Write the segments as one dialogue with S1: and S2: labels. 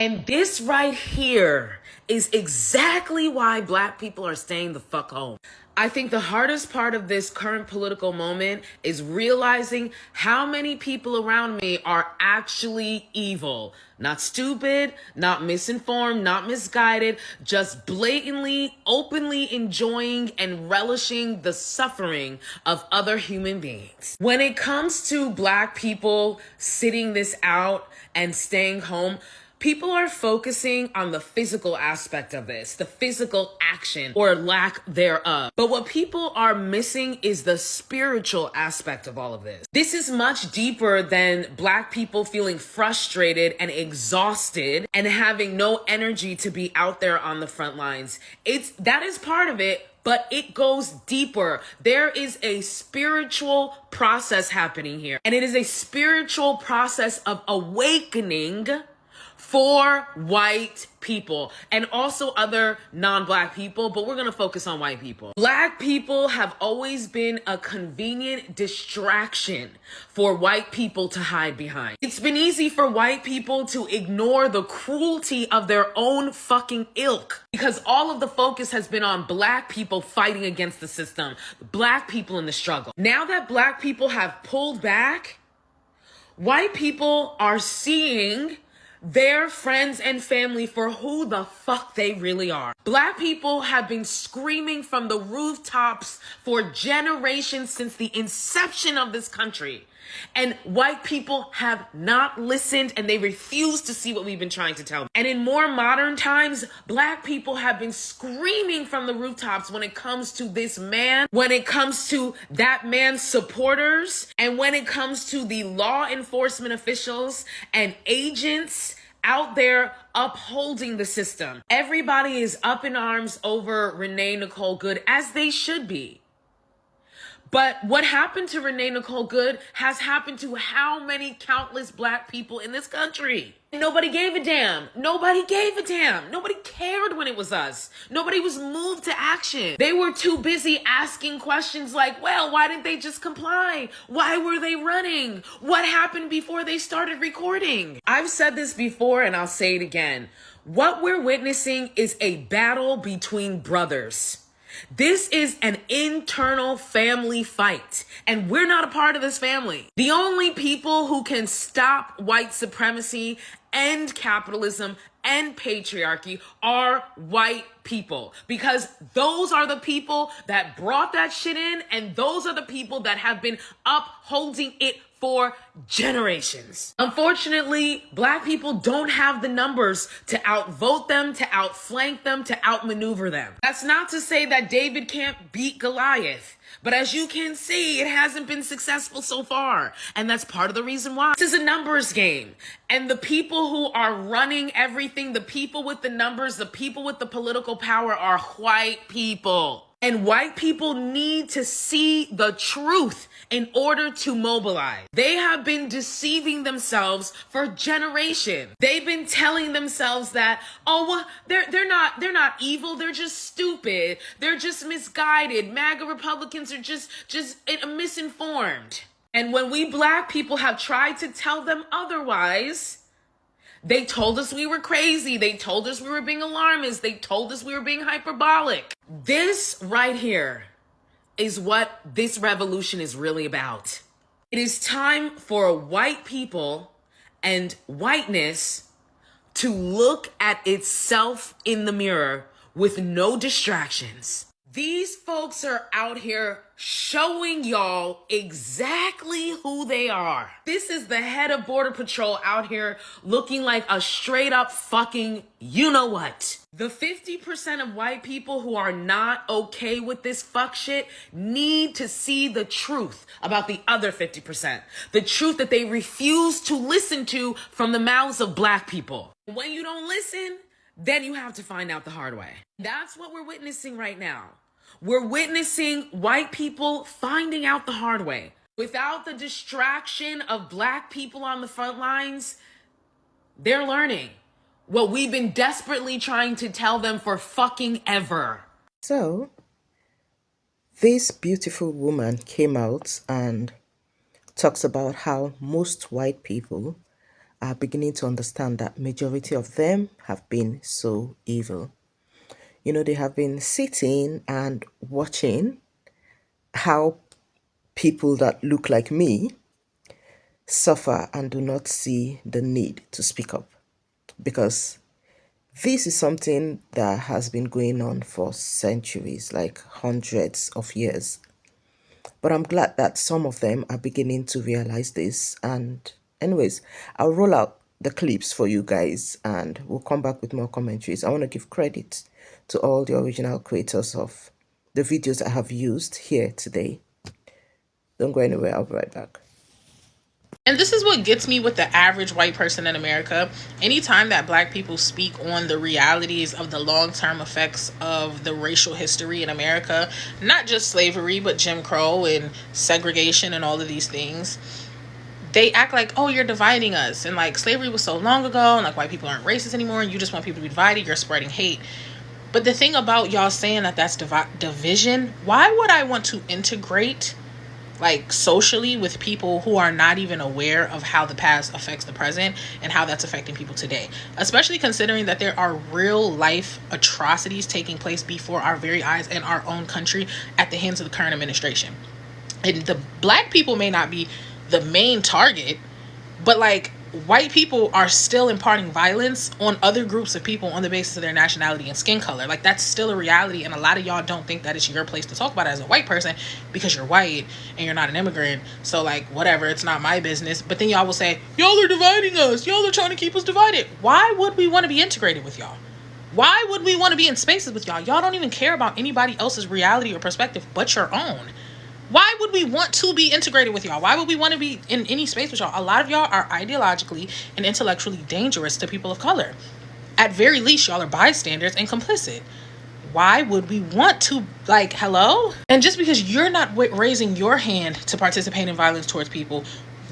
S1: And this right here is exactly why Black people are staying the fuck home. I think the hardest part of this current political moment is realizing how many people around me are actually evil. Not stupid, not misinformed, not misguided, just blatantly, openly enjoying and relishing the suffering of other human beings. When it comes to Black people sitting this out and staying home, people are focusing on the physical aspect of this, the physical action or lack thereof. But what people are missing is the spiritual aspect of all of this. This is much deeper than Black people feeling frustrated and exhausted and having no energy to be out there on the front lines. That is part of it, but it goes deeper. There is a spiritual process happening here, and it is a spiritual process of awakening for white people and also other non-Black people, but we're gonna focus on white people. Black people have always been a convenient distraction for white people to hide behind. It's been easy for white people to ignore the cruelty of their own fucking ilk because all of the focus has been on Black people fighting against the system, Black people in the struggle. Now that Black people have pulled back, white people are seeing their friends and family for who the fuck they really are. Black people have been screaming from the rooftops for generations since the inception of this country. And white people have not listened, and they refuse to see what we've been trying to tell them. And in more modern times, Black people have been screaming from the rooftops when it comes to this man, when it comes to that man's supporters, and when it comes to the law enforcement officials and agents out there upholding the system. Everybody is up in arms over Renee Nicole Good, as they should be. But what happened to Renee Nicole Good has happened to how many countless Black people in this country? Nobody gave a damn. Nobody gave a damn. Nobody cared when it was us. Nobody was moved to action. They were too busy asking questions like, well, why didn't they just comply? Why were they running? What happened before they started recording? I've said this before and I'll say it again. What we're witnessing is a battle between brothers. This is an internal family fight, and we're not a part of this family. The only people who can stop white supremacy, end capitalism, and patriarchy are white people, because those are the people that brought that shit in, and those are the people that have been upholding it for generations. Unfortunately, Black people don't have the numbers to outvote them, to outflank them, to outmaneuver them. That's not to say that David can't beat Goliath, but as you can see, it hasn't been successful so far. And that's part of the reason why. This is a numbers game. And the people who are running everything, the people with the numbers, the people with the political power are white people. And white people need to see the truth in order to mobilize. They have been deceiving themselves for generations. They've been telling themselves that, oh, well, they're not evil. They're just stupid. They're just misguided. MAGA Republicans are just misinformed. And when we Black people have tried to tell them otherwise, they told us we were crazy. They told us we were being alarmist. They told us we were being hyperbolic. This right here is what this revolution is really about. It is time for white people and whiteness to look at itself in the mirror with no distractions. These folks are out here showing y'all exactly who they are. This is the head of Border Patrol out here looking like a straight up fucking you-know-what. The 50% of white people who are not okay with this fuck shit need to see the truth about the other 50%. The truth that they refuse to listen to from the mouths of Black people. When you don't listen, then you have to find out the hard way. That's what we're witnessing right now. We're witnessing white people finding out the hard way. Without the distraction of Black people on the front lines, they're learning what we've been desperately trying to tell them for fucking ever.
S2: So, this beautiful woman came out and talks about how most white people are beginning to understand that majority of them have been so evil. They have been sitting and watching how people that look like me suffer and do not see the need to speak up, because this is something that has been going on for centuries, like hundreds of years. But I'm glad that some of them are beginning to realize this. And, anyways, I'll roll out the clips for you guys and we'll come back with more commentaries. I want to give credit to all the original creators of the videos I have used here today. Don't go anywhere, I'll be right back.
S3: And this is what gets me with the average white person in America. Anytime that black people speak on the realities of the long-term effects of the racial history in America, not just slavery, but Jim Crow and segregation and all of these things, they act like, oh, you're dividing us. And like slavery was so long ago and like white people aren't racist anymore and you just want people to be divided. You're spreading hate. But the thing about y'all saying that that's division, why would I want to integrate like socially with people who are not even aware of how the past affects the present and how that's affecting people today, especially considering that there are real life atrocities taking place before our very eyes in our own country at the hands of the current administration. And the black people may not be the main target, but like white people are still imparting violence on other groups of people on the basis of their nationality and skin color. Like that's still a reality, and a lot of y'all don't think that it's your place to talk about it as a white person because you're white and you're not an immigrant. So like whatever, it's not my business. But then y'all will say, y'all are dividing us, y'all are trying to keep us divided. Why would we want to be integrated with y'all? Why would we want to be in spaces with y'all? Y'all don't even care about anybody else's reality or perspective but your own. Why would we want to be integrated with y'all? Why would we want to be in any space with y'all? A lot of y'all are ideologically and intellectually dangerous to people of color. At very least, y'all are bystanders and complicit. Why would we want to, like, hello? And just because you're not raising your hand to participate in violence towards people,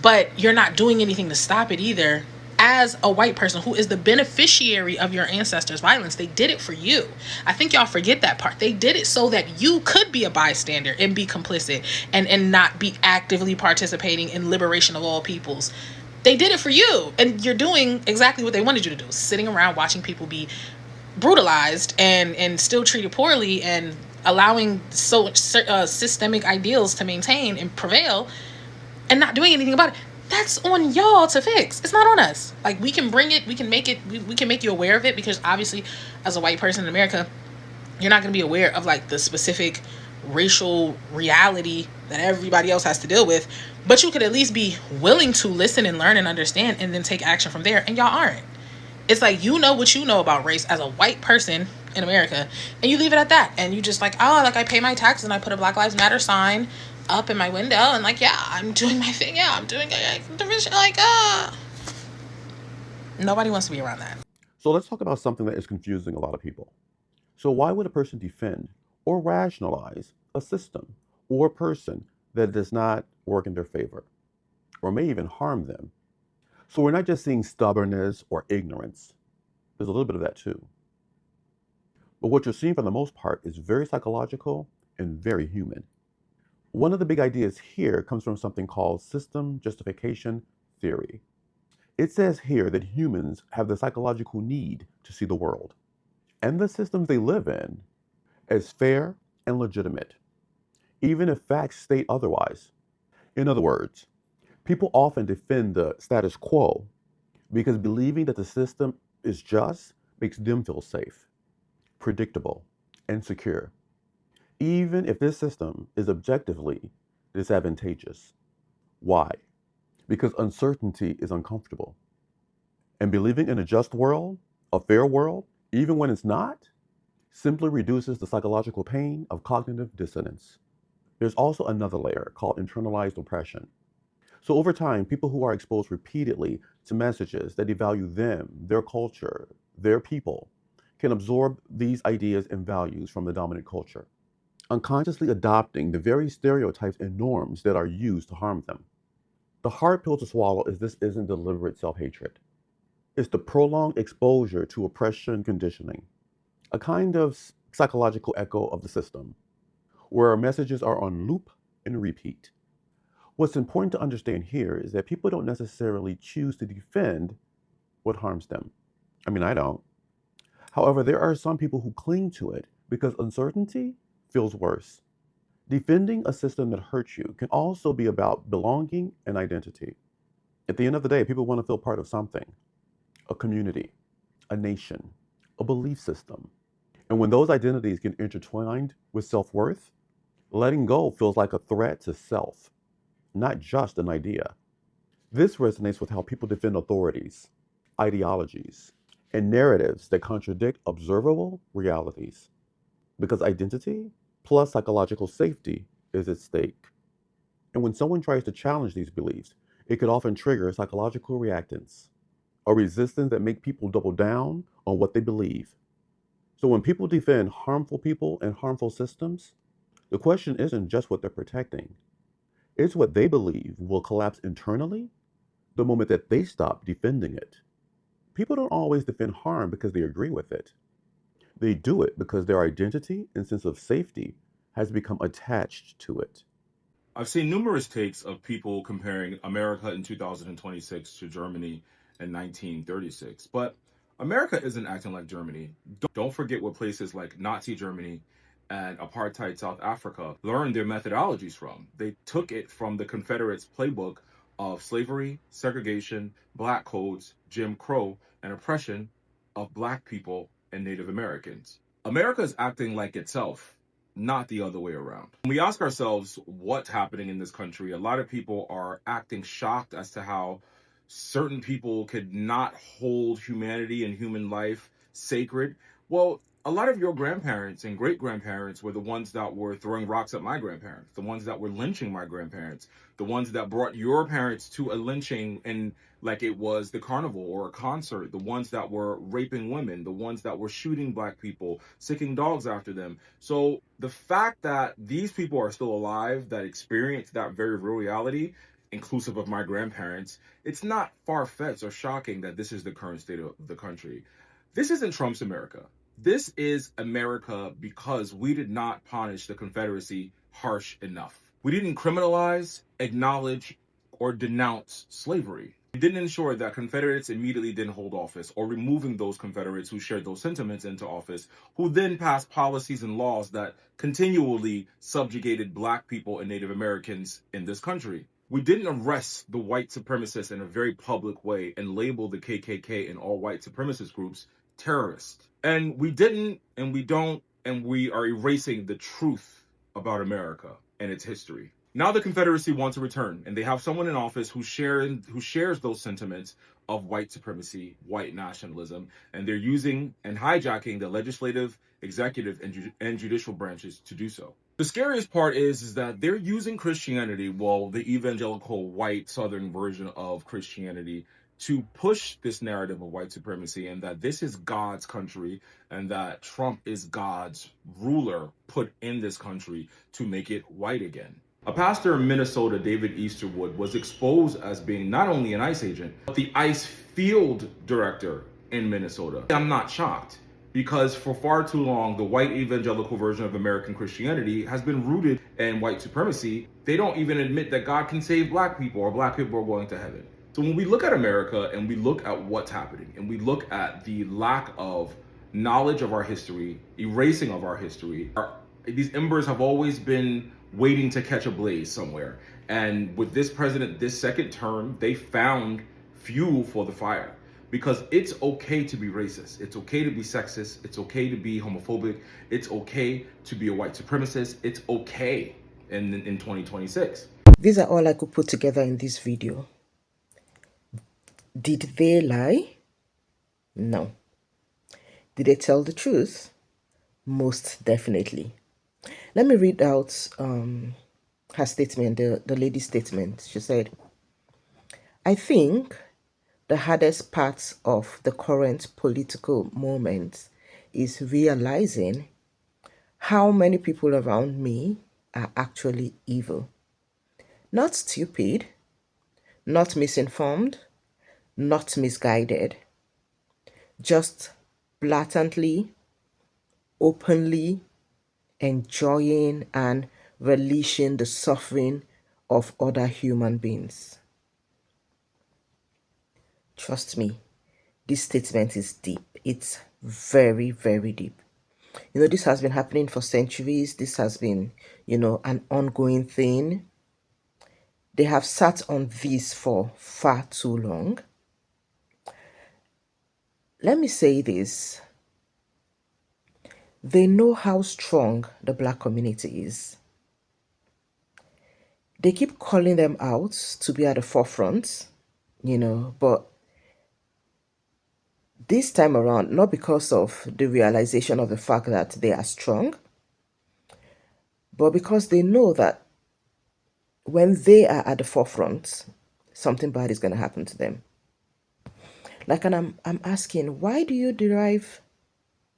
S3: but you're not doing anything to stop it either, as a white person who is the beneficiary of your ancestors' violence, they did it for you. I think y'all forget that part. They did it so that you could be a bystander and be complicit and not be actively participating in liberation of all peoples. They did it for you, and you're doing exactly what they wanted you to do, sitting around watching people be brutalized and still treated poorly and allowing systemic ideals to maintain and prevail and not doing anything about it. That's on y'all to fix. It's not on us. Like we can bring it, we can make it, we can make you aware of it, because obviously as a white person in America, you're not going to be aware of like the specific racial reality that everybody else has to deal with, but you could at least be willing to listen and learn and understand and then take action from there, and y'all aren't. It's like, you know what you know about race as a white person in America, and you leave it at that, and you just like, oh, like I pay my taxes and I put a Black Lives Matter sign up in my window and like, yeah, I'm doing my thing, yeah, I'm doing division, like nobody wants to be around that.
S4: So let's talk about something that is confusing a lot of people. So why would a person defend or rationalize a system or a person that does not work in their favor or may even harm them? So we're not just seeing stubbornness or ignorance. There's a little bit of that too. But what you're seeing for the most part is very psychological and very human. One of the big ideas here comes from something called system justification theory. It says here that humans have the psychological need to see the world and the systems they live in as fair and legitimate, even if facts state otherwise. In other words, people often defend the status quo because believing that the system is just makes them feel safe, predictable, and secure, even if this system is objectively disadvantageous. Why? Because uncertainty is uncomfortable. And believing in a just world, a fair world, even when it's not, simply reduces the psychological pain of cognitive dissonance. There's also another layer called internalized oppression. So over time, people who are exposed repeatedly to messages that devalue them, their culture, their people, can absorb these ideas and values from the dominant culture, unconsciously adopting the very stereotypes and norms that are used to harm them. The hard pill to swallow is this isn't deliberate self-hatred. It's the prolonged exposure to oppression conditioning, a kind of psychological echo of the system, where our messages are on loop and repeat. What's important to understand here is that people don't necessarily choose to defend what harms them. I mean, I don't. However, there are some people who cling to it because uncertainty feels worse. Defending a system that hurts you can also be about belonging and identity. At the end of the day, people want to feel part of something, a community, a nation, a belief system. And when those identities get intertwined with self worth, letting go feels like a threat to self, not just an idea. This resonates with how people defend authorities, ideologies, and narratives that contradict observable realities. Because identity plus psychological safety is at stake. And when someone tries to challenge these beliefs, it could often trigger psychological reactance, a resistance that make people double down on what they believe. So when people defend harmful people and harmful systems, the question isn't just what they're protecting. It's what they believe will collapse internally the moment that they stop defending it. People don't always defend harm because they agree with it. They do it because their identity and sense of safety has become attached to it.
S5: I've seen numerous takes of people comparing America in 2026 to Germany in 1936, but America isn't acting like Germany. Don't forget what places like Nazi Germany and apartheid South Africa learned their methodologies from. They took it from the Confederates' playbook of slavery, segregation, black codes, Jim Crow, and oppression of black people and Native Americans. America is acting like itself, not the other way around. When we ask ourselves what's happening in this country, a lot of people are acting shocked as to how certain people could not hold humanity and human life sacred. Well, a lot of your grandparents and great grandparents were the ones that were throwing rocks at my grandparents, the ones that were lynching my grandparents, the ones that brought your parents to a lynching and like it was the carnival or a concert, the ones that were raping women, the ones that were shooting black people, sicking dogs after them. So the fact that these people are still alive, that experience that very real reality, inclusive of my grandparents, it's not far-fetched or shocking that this is the current state of the country. This isn't Trump's America. This is America because we did not punish the Confederacy harsh enough. We didn't criminalize, acknowledge, or denounce slavery. We didn't ensure that Confederates immediately didn't hold office, or removing those Confederates who shared those sentiments into office, who then passed policies and laws that continually subjugated black people and Native Americans in this country. We didn't arrest the white supremacists in a very public way and label the KKK and all white supremacist groups terrorists. And we didn't, and we don't, and we are erasing the truth about America and its history. Now the Confederacy wants to return, and they have someone in office who shares those sentiments of white supremacy, white nationalism, and they're using and hijacking the legislative, executive, and judicial branches to do so. The scariest part is that they're using Christianity, well, the evangelical white southern version of Christianity, to push this narrative of white supremacy and that this is God's country and that Trump is God's ruler put in this country to make it white again. A pastor in Minnesota, David Easterwood, was exposed as being not only an ICE agent, but the ICE field director in Minnesota. I'm not shocked because for far too long, the white evangelical version of American Christianity has been rooted in white supremacy. They don't even admit that God can save black people or black people are going to heaven. So when we look at America and we look at what's happening and we look at the lack of knowledge of our history, erasing of our history, these embers have always been waiting to catch a blaze somewhere. And with this president, this second term, they found fuel for the fire. Because it's okay to be racist. It's okay to be sexist. It's okay to be homophobic. It's okay to be a white supremacist. It's okay in 2026.
S2: These are all I could put together in this video. Did they lie? No. Did they tell the truth? Most definitely. Let me read out her statement, the lady's statement. She said, I think the hardest part of the current political moment is realizing how many people around me are actually evil. Not stupid, not misinformed, not misguided, just blatantly, openly enjoying and relishing the suffering of other human beings. Trust me, this statement is deep. It's very, very deep. This has been happening for centuries. This has been, an ongoing thing. They have sat on this for far too long. Let me say this. They know how strong the Black community is. They keep calling them out to be at the forefront, but this time around, not because of the realization of the fact that they are strong, but because they know that when they are at the forefront, something bad is going to happen to them. And I'm asking, why do you derive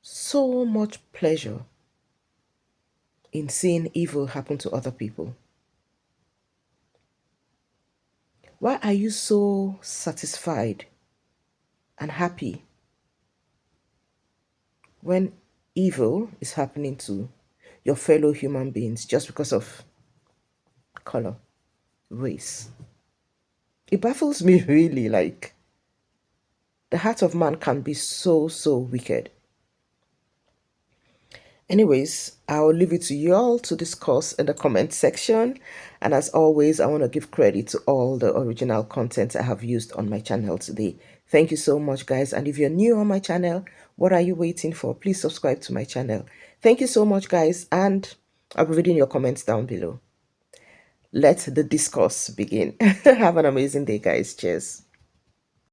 S2: so much pleasure in seeing evil happen to other people? Why are you so satisfied and happy when evil is happening to your fellow human beings just because of color, race? It baffles me really. The heart of man can be so, so wicked. Anyways, I'll leave it to you all to discuss in the comment section. And as always, I want to give credit to all the original content I have used on my channel today. Thank you so much, guys. And if you're new on my channel, what are you waiting for? Please subscribe to my channel. Thank you so much, guys. And I'll be reading your comments down below. Let the discourse begin. Have an amazing day, guys. Cheers.